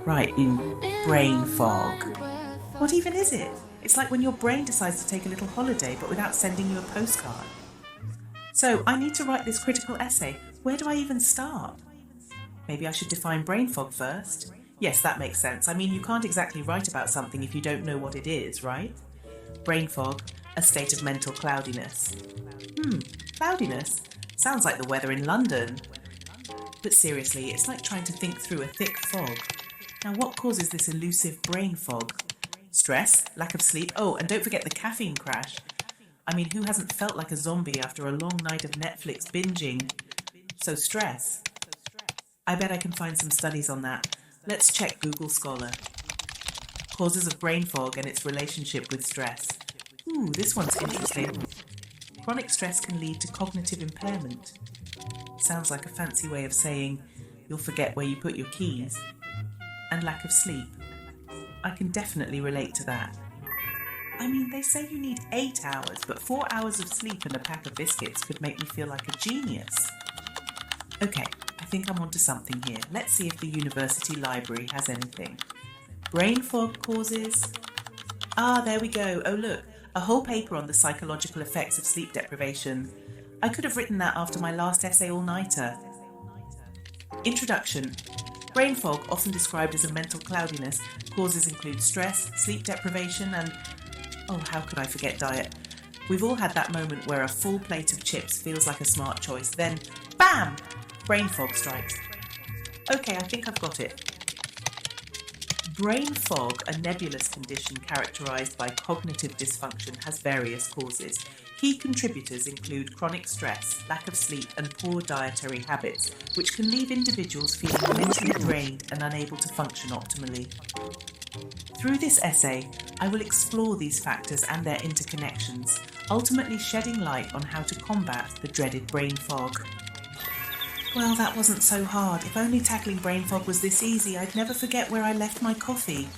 Right, brain fog. What even is it? It's like when your brain decides to take a little holiday but without sending you a postcard. So, I need to write this critical essay. Where do I even start? Maybe I should define brain fog first? Yes, that makes sense. I mean, you can't exactly write about something if you don't know what it is, right? Brain fog, a state of mental cloudiness. Cloudiness? Sounds like the weather in London. But seriously, it's like trying to think through a thick fog. Now, what causes this elusive brain fog? Stress? Lack of sleep? Oh, and don't forget the caffeine crash. I mean, who hasn't felt like a zombie after a long night of Netflix binging? So stress. I bet I can find some studies on that. Let's check Google Scholar. Causes of brain fog and its relationship with stress. Ooh, this one's interesting. Chronic stress can lead to cognitive impairment. Sounds like a fancy way of saying you'll forget where you put your keys. And lack of sleep. I can definitely relate to that. I mean, they say you need 8 hours, but 4 hours of sleep and a pack of biscuits could make me feel like a genius. Okay, I think I'm onto something here. Let's see if the university library has anything. Brain fog causes... there we go. Oh look, a whole paper on the psychological effects of sleep deprivation. I could have written that after my last essay all-nighter. Introduction. Brain fog, often described as a mental cloudiness, causes include stress, sleep deprivation and... oh, how could I forget diet? We've all had that moment where a full plate of chips feels like a smart choice, then BAM! Brain fog strikes. Okay, I think I've got it. Brain fog, a nebulous condition characterised by cognitive dysfunction, has various causes. Key contributors include chronic stress, lack of sleep and poor dietary habits, which can leave individuals feeling mentally drained and unable to function optimally. Through this essay, I will explore these factors and their interconnections, ultimately shedding light on how to combat the dreaded brain fog. Well, that wasn't so hard. If only tackling brain fog was this easy, I'd never forget where I left my coffee.